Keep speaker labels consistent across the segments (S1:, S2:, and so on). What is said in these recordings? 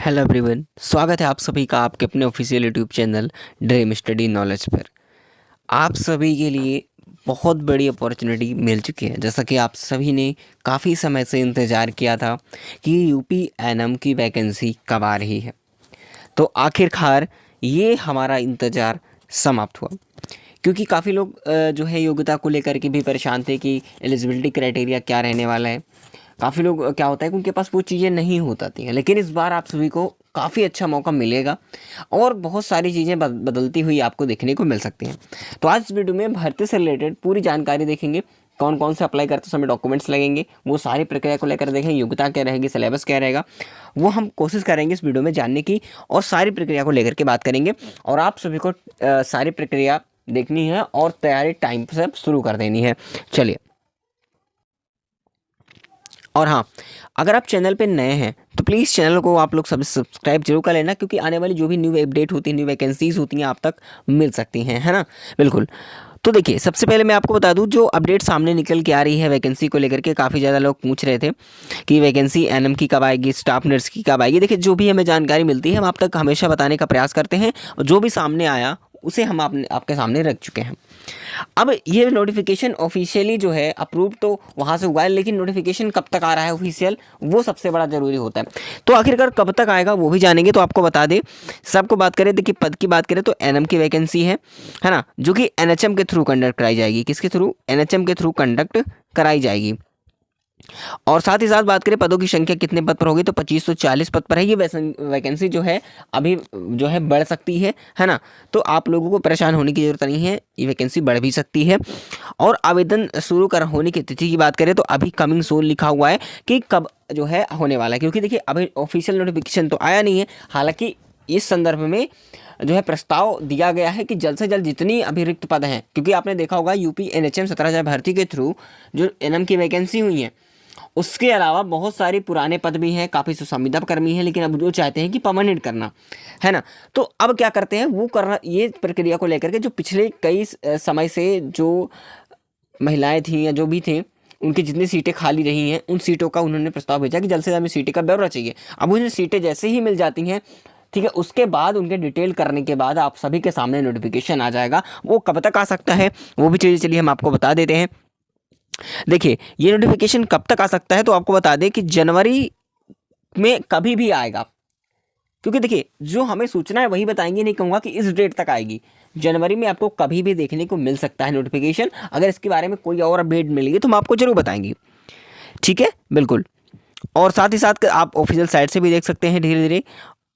S1: Hello everyone, स्वागत है आप सभी का आपके अपने official YouTube channel dream study knowledge पर। आप सभी के लिए बहुत बड़ी अपॉर्चुनिटी मिल चुकी है। जैसा कि आप सभी ने काफ़ी समय से इंतज़ार किया था कि यूपी एनएम की वैकेंसी कब आ रही है, तो आखिरकार ये हमारा इंतज़ार समाप्त हुआ। क्योंकि काफ़ी लोग जो है योग्यता को लेकर के भी परेशान थे कि एलिजिबिलिटी क्राइटेरिया क्या रहने वाला है। काफ़ी लोग क्या होता है कि उनके पास वो चीज़ें नहीं हो पाती हैं, लेकिन इस बार आप सभी को काफ़ी अच्छा मौका मिलेगा और बहुत सारी चीज़ें बदलती हुई आपको देखने को मिल सकती हैं। तो आज इस वीडियो में भर्ती से रिलेटेड पूरी जानकारी देखेंगे। कौन कौन से अप्लाई करते समय डॉक्यूमेंट्स लगेंगे, वो सारी प्रक्रिया को लेकर देखेंगे। योग्यता क्या रहेगी, सिलेबस क्या रहेगा, वो हम कोशिश करेंगे इस वीडियो में जानने की और सारी प्रक्रिया को लेकर के बात करेंगे। और आप सभी को सारी प्रक्रिया देखनी है और तैयारी टाइम से शुरू कर देनी है। चलिए, और हाँ, अगर आप चैनल पे नए हैं तो प्लीज़ चैनल को आप लोग सब्सक्राइब जरूर कर लेना, क्योंकि आने वाली जो भी न्यू अपडेट होती है, न्यू वैकेंसीज होती हैं, आप तक मिल सकती हैं, है ना। बिल्कुल। तो देखिए, सबसे पहले मैं आपको बता दूं, जो अपडेट सामने निकल के आ रही है वैकेंसी को लेकर के, काफ़ी ज़्यादा लोग पूछ रहे थे कि वैकेंसी एनएम की कब आएगी, स्टाफ नर्स की कब आएगी। देखिए, जो भी हमें जानकारी मिलती है हम आप तक हमेशा बताने का प्रयास करते हैं, और जो भी सामने आया उसे हम आपके सामने रख चुके हैं। अब ये नोटिफिकेशन ऑफिशियली जो है अप्रूव तो वहाँ से हुआ है, लेकिन नोटिफिकेशन कब तक आ रहा है ऑफिशियल, वो सबसे बड़ा ज़रूरी होता है। तो आखिरकार कब तक आएगा वो भी जानेंगे। तो आपको बता दें, सबको बात करें, देखिए पद की बात करें तो एनएम की वैकेंसी है ना, जो कि एनएचएम के थ्रू कंडक्ट कराई जाएगी। किसके थ्रू? एनएचएम के थ्रू कंडक्ट कराई जाएगी। और साथ ही साथ बात करें पदों की संख्या कितने पद पर होगी, तो 2540 पद पर है। ये वैकेंसी जो है अभी जो है बढ़ सकती है ना। तो आप लोगों को परेशान होने की ज़रूरत नहीं है, ये वैकेंसी बढ़ भी सकती है। और आवेदन शुरू कर होने की तिथि की बात करें तो अभी कमिंग सून लिखा हुआ है कि कब जो है होने वाला है, क्योंकि देखिए अभी ऑफिशियल नोटिफिकेशन तो आया नहीं है। हालांकि इस संदर्भ में जो है प्रस्ताव दिया गया है कि जल्द से जल्द जितनी अभी रिक्त पद हैं, क्योंकि आपने देखा होगा यूपी एनएचएम 17,000 भर्ती के थ्रू जो एनएम की वैकेंसी हुई है, उसके अलावा बहुत सारे पुराने पद भी हैं, काफ़ी संविदा कर्मी हैं, लेकिन अब जो चाहते हैं कि परमानेंट करना, है ना। तो अब क्या करते हैं वो करना, ये प्रक्रिया को लेकर के जो पिछले कई समय से जो महिलाएं थी या जो भी थे, उनकी जितनी सीटें खाली रही हैं उन सीटों का उन्होंने प्रस्ताव भेजा कि जल्द से जल्द हमें सीटें का ब्यौरा चाहिए। अब उन्हें सीटें जैसे ही मिल जाती हैं, ठीक है, उसके बाद उनके डिटेल करने के बाद आप सभी के सामने नोटिफिकेशन आ जाएगा। वो कब तक आ सकता है वो भी चीज़ें चलिए हम आपको बता देते हैं। देखिए, ये नोटिफिकेशन कब तक आ सकता है, तो आपको बता दें कि जनवरी में कभी भी आएगा। क्योंकि देखिए, जो हमें सूचना है वही बताएंगे, नहीं कहूँगा कि इस डेट तक आएगी। जनवरी में आपको कभी भी देखने को मिल सकता है नोटिफिकेशन। अगर इसके बारे में कोई और अपडेट मिलेगी तो हम आपको जरूर बताएंगे, ठीक है, बिल्कुल। और साथ ही साथ आप ऑफिशियल साइट से भी देख सकते हैं धीरे धीरे,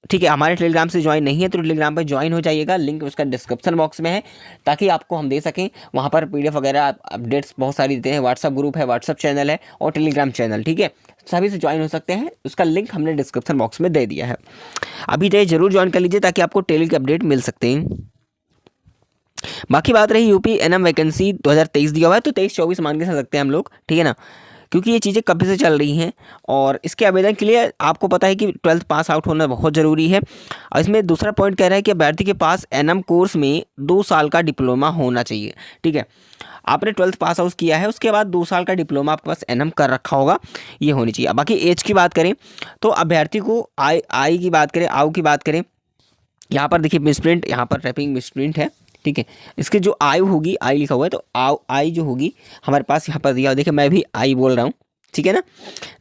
S1: ठीक है। हमारे टेलीग्राम से ज्वाइन नहीं है तो टेलीग्राम पर ज्वाइन हो जाइएगा, लिंक उसका डिस्क्रिप्शन बॉक्स में है, ताकि आपको हम दे सकें। वहाँ पर पीडीएफ वगैरह अपडेट्स बहुत सारी देते हैं। व्हाट्सअप ग्रुप है, व्हाट्सअप चैनल है और टेलीग्राम चैनल, ठीक है, सभी से ज्वाइन हो सकते हैं। उसका लिंक हमने डिस्क्रिप्शन बॉक्स में दे दिया है। अभी तो जरूर ज्वाइन कर लीजिए ताकि आपको टेली के अपडेट मिल सकते हैं। बाकी बात रही यूपी एनएम वैकेंसी 2023 दिया हुआ है, तो 23-24 मान के चल सकते हैं हम लोग, ठीक है ना, क्योंकि ये चीज़ें कब से चल रही हैं। और इसके आवेदन के लिए आपको पता है कि 12th पास आउट होना बहुत ज़रूरी है। और इसमें दूसरा पॉइंट कह रहा है कि अभ्यर्थी के पास एनएम कोर्स में 2 साल का डिप्लोमा होना चाहिए, ठीक है। आपने 12th पास आउट किया है, उसके बाद 2 साल का डिप्लोमा आपके पास एनएम कर रखा होगा, ये होनी चाहिए। बाकी एज की बात करें तो अभ्यर्थी को आई की बात करें, आयु की बात करें, यहाँ पर देखिए मिसप्रिंट, यहाँ पर टाइपिंग मिसप्रिंट है, ठीक है। इसकी जो आयु होगी, आई लिखा हुआ है, तो आई जो होगी हमारे पास यहाँ पर दिया, देखिए मैं भी आई बोल रहा हूँ, ठीक है ना।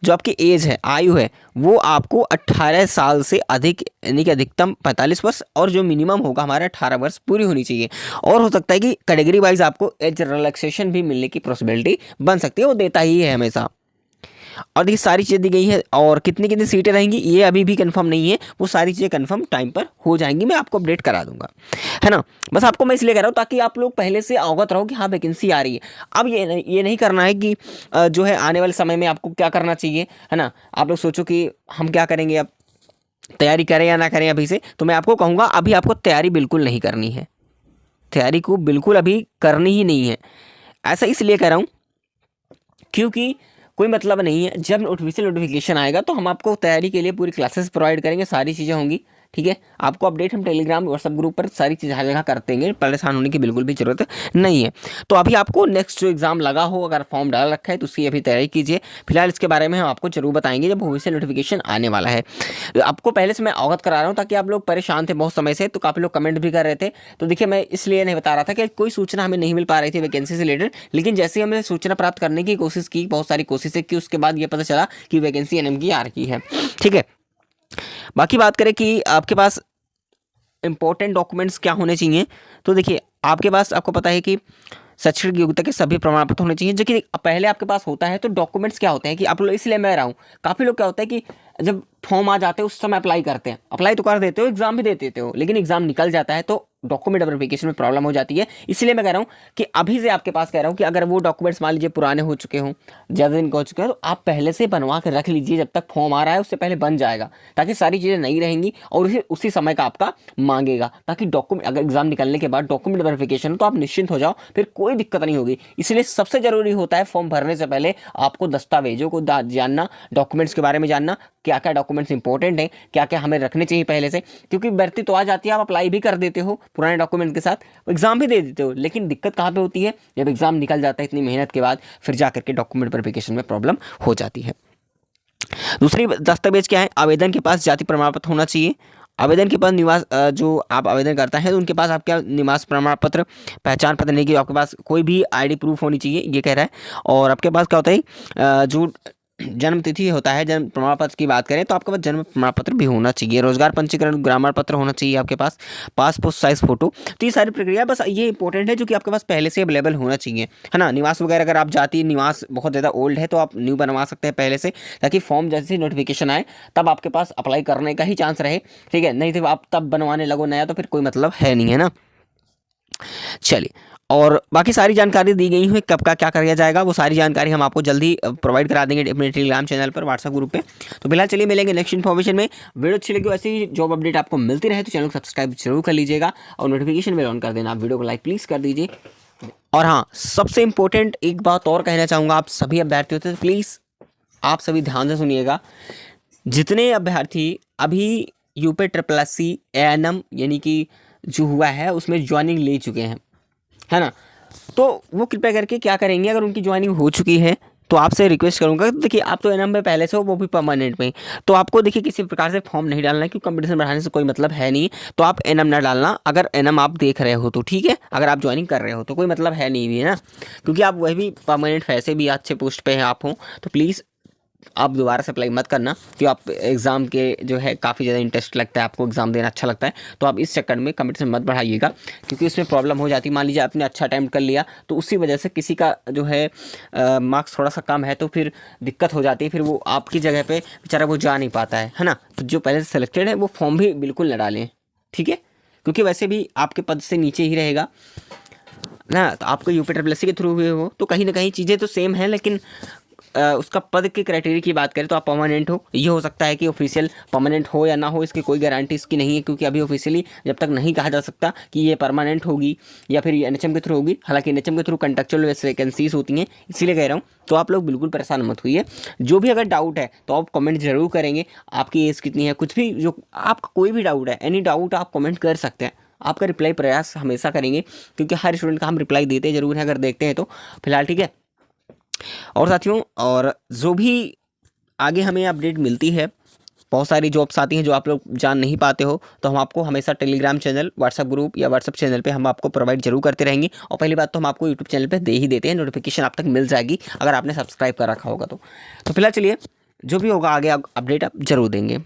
S1: जो आपकी एज है, आयु है, वो आपको 18 साल से अधिक, यानी कि अधिकतम 45 वर्ष, और जो मिनिमम होगा हमारा 18 वर्ष पूरी होनी चाहिए। और हो सकता है कि कैटेगरी वाइज आपको एज रिलैक्सेशन भी मिलने की पॉसिबिलिटी बन सकती है, वो देता ही है हमेशा। और देखिए सारी चीज़ें दी गई है, और कितनी कितनी सीटें रहेंगी ये अभी भी कंफर्म नहीं है, वो सारी चीज़ें कंफर्म टाइम पर हो जाएंगी, मैं आपको अपडेट करा दूंगा, है ना। बस आपको मैं इसलिए कह रहा हूँ ताकि आप लोग पहले से अवगत रहो कि हाँ वैकेंसी आ रही है। अब ये नहीं करना है कि जो है आने वाले समय में आपको क्या करना चाहिए, है ना। आप लोग सोचो कि हम क्या करेंगे, अब तैयारी करें या ना करें अभी से, तो मैं आपको कहूँगा अभी आपको तैयारी बिल्कुल नहीं करनी है, तैयारी को बिल्कुल अभी करनी ही नहीं है। ऐसा इसलिए कह रहा हूँ क्योंकि कोई मतलब नहीं है, जब ऑफिशियल नोटिफिकेशन आएगा तो हम आपको तैयारी के लिए पूरी क्लासेस प्रोवाइड करेंगे, सारी चीज़ें होंगी, ठीक है। आपको अपडेट हम टेलीग्राम व्हाट्सअप ग्रुप पर सारी चीज़ हर जगह करते हैं, परेशान होने की बिल्कुल भी जरूरत नहीं है। तो अभी आपको नेक्स्ट जो एग्जाम लगा हो, अगर फॉर्म डाल रखा है तो उसकी अभी तैयारी कीजिए। फिलहाल इसके बारे में हम आपको जरूर बताएंगे जब भविष्य नोटिफिकेशन आने वाला है। आपको पहले से मैं अवगत करा रहा हूँ ताकि आप लोग परेशान थे बहुत समय से, तो काफ़ी लोग कमेंट भी कर रहे थे। तो देखिए मैं इसलिए नहीं बता रहा था कि कोई सूचना हमें नहीं मिल पा रही थी वैकेंसी से रिलेटेड, लेकिन जैसे ही हमने सूचना प्राप्त करने की कोशिश की, बहुत सारी कोशिशें की, उसके बाद ये पता चला कि वैकेंसी एनएम की आ रही है। ठीक है, बाकी बात करें कि आपके पास इंपॉर्टेंट डॉक्यूमेंट्स क्या होने चाहिए, तो देखिए आपके पास, आपको पता है कि शैक्षणिक योग्यता के सभी प्रमाण पत्र होने चाहिए, जो कि पहले आपके पास होता है। तो डॉक्यूमेंट्स क्या होते हैं कि आप लोग, इसलिए मैं रहा हूँ, काफ़ी लोग क्या होता है कि जब फॉर्म आ जाते हैं उस समय अप्लाई करते हैं, अप्लाई तो कर देते हो, एग्जाम भी दे देते हो, लेकिन एग्जाम निकल जाता है तो डॉक्यूमेंट वेरिफिकेशन में प्रॉब्लम हो जाती है। इसलिए मैं कह रहा हूँ कि अभी से आपके पास कह रहा हूँ कि अगर वो डॉक्यूमेंट्स मान लीजिए पुराने हो चुके हों, ज़्यादा दिन हो चुके हैं, तो आप पहले से बनवा के रख लीजिए, जब तक फॉर्म आ रहा है उससे पहले बन जाएगा, ताकि सारी चीज़ें नहीं रहेंगी और उसी समय का आपका मांगेगा, ताकि डॉक्यूमेंट अगर एग्जाम निकलने के बाद डॉक्यूमेंट वेरिफिकेशन तो आप निश्चिंत हो जाओ, फिर कोई दिक्कत नहीं होगी। इसलिए सबसे जरूरी होता है फॉर्म भरने से पहले आपको दस्तावेजों को जानना, डॉक्यूमेंट्स के बारे में जानना, क्या क्या डॉक्यूमेंट्स इंपॉर्टेंट हैं, क्या क्या हमें रखने चाहिए पहले से, क्योंकि भर्ती तो आ जाती है, आप अप्लाई भी कर देते हो पुराने डॉक्यूमेंट के साथ, एग्जाम भी दे देते हो, लेकिन दिक्कत कहाँ पे होती है, जब एग्जाम निकल जाता है इतनी मेहनत के बाद, फिर जाकर के डॉक्यूमेंट वेरिफिकेशन में प्रॉब्लम हो जाती है। दूसरी दस्तावेज क्या है, आवेदन के पास जाति प्रमाण पत्र होना चाहिए। आवेदन के पास निवास, जो आप आवेदन करता है तो उनके पास आपका निवास प्रमाण पत्र, पहचान पत्र नहीं, कि आपके पास कोई भी आईडी प्रूफ होनी चाहिए, ये कह रहा है। और आपके पास क्या होता है, जो जन्म तिथि होता है, जन्म प्रमाण पत्र की बात करें तो आपके पास जन्म प्रमाण पत्र भी होना चाहिए। रोजगार पंजीकरण ग्रामीण पत्र होना चाहिए आपके पास, पासपोर्ट साइज फोटो। तो ये सारी प्रक्रिया बस ये इंपॉर्टेंट है जो कि आपके पास पहले से अवेलेबल होना चाहिए, है ना। निवास वगैरह अगर आप जाति निवास बहुत ज़्यादा ओल्ड है तो आप न्यू बनवा सकते हैं पहले से, ताकि फॉर्म जैसे नोटिफिकेशन आए तब आपके पास अप्लाई करने का ही चांस रहे, ठीक है। नहीं तो आप तब बनवाने लगो नया, तो फिर कोई मतलब है नहीं, है ना। चलिए, और बाकी सारी जानकारी दी गई हुई, कब का क्या किया जाएगा वो सारी जानकारी हम आपको जल्दी प्रोवाइड करा देंगे अपने टेलीग्राम चैनल पर, व्हाट्सएप ग्रुप पे। तो फिलहाल चलिए मिलेंगे नेक्स्ट इन्फॉर्मेशन में। वीडियो अच्छी लगी, ऐसी जॉब अपडेट आपको मिलती रहे तो चैनल को सब्सक्राइब जरूर कर लीजिएगा और नोटिफिकेशन बेल ऑन कर देना। आप वीडियो को लाइक प्लीज़ कर दीजिए। और हाँ, सबसे इंपॉर्टेंट एक बात और कहना चाहूँगा आप सभी अभ्यर्थी होते, तो प्लीज़ आप सभी ध्यान से सुनिएगा। जितने अभ्यर्थी अभी UPSC ANM यानी कि जो हुआ है उसमें ज्वाइनिंग ले चुके हैं, है ना, तो वो कृपया करके क्या करेंगे, अगर उनकी ज्वाइनिंग हो चुकी है तो आपसे रिक्वेस्ट करूंगा, देखिए आप तो एनएम में पहले से हो, वो भी परमानेंट में, तो आपको देखिए किसी प्रकार से फॉर्म नहीं डालना है, क्योंकि कंपटीशन बढ़ाने से कोई मतलब है नहीं। तो आप एनएम ना डालना, अगर एनएम आप देख रहे हो तो ठीक है, अगर आप ज्वाइनिंग कर रहे हो तो कोई मतलब है नहीं भी, है ना, क्योंकि आप वही भी परमानेंट वैसे भी अच्छे पोस्ट पे हैं आप हो, तो प्लीज़ आप दोबारा से अप्लाई मत करना, कि आप एग्ज़ाम के जो है काफ़ी ज़्यादा इंटरेस्ट लगता है, आपको एग्ज़ाम देना अच्छा लगता है, तो आप इस चक्कर में कंपटीशन मत बढ़ाइएगा, क्योंकि उसमें प्रॉब्लम हो जाती है। मान लीजिए आपने अच्छा अटैम्प्ट कर लिया तो उसी वजह से किसी का जो है मार्क्स थोड़ा सा कम है, तो फिर दिक्कत हो जाती है, फिर वो आपकी जगह पे बेचारा वो जा नहीं पाता है ना। तो जो पहले से सिलेक्टेड है वो फॉर्म भी बिल्कुल न डालें, ठीक है, क्योंकि वैसे भी आपके पद से नीचे ही रहेगा ना। तो आपको UPSC के थ्रू हुए हो तो कहीं ना कहीं चीज़ें तो सेम हैं, लेकिन उसका पद के क्राइटेरिया की बात करें तो आप परमानेंट हो। ये हो सकता है कि ऑफिशियल परमानेंट हो या ना हो, इसकी कोई गारंटी इसकी नहीं है, क्योंकि अभी ऑफिशियली जब तक नहीं कहा जा सकता कि ये परमानेंट होगी या फिर NHM के थ्रू होगी। हालांकि NHM के थ्रू कंट्रेक्चुअल वैकेंसीज होती हैं, इसीलिए कह रहा हूँ। तो आप लोग बिल्कुल परेशान मत होइए। जो भी अगर डाउट है तो आप कमेंट जरूर करेंगे, आपकी एज कितनी है, कुछ भी जो आपका कोई भी डाउट है, एनी डाउट आप कमेंट कर सकते हैं, आपका रिप्लाई प्रयास हमेशा करेंगे, क्योंकि हर स्टूडेंट का हम रिप्लाई देते जरूर है अगर देखते हैं तो। फिलहाल ठीक है, और साथियों, और जो भी आगे हमें अपडेट मिलती है, बहुत सारी जॉब्स आती हैं जो आप लोग जान नहीं पाते हो, तो हम आपको हमेशा टेलीग्राम चैनल, व्हाट्सएप ग्रुप या व्हाट्सएप चैनल पे हम आपको प्रोवाइड जरूर करते रहेंगे। और पहली बात तो हम आपको यूट्यूब चैनल पे दे ही देते हैं, नोटिफिकेशन आप तक मिल जाएगी अगर आपने सब्सक्राइब कर रखा होगा तो। फिलहाल चलिए, जो भी होगा आगे अपडेट आप जरूर देंगे।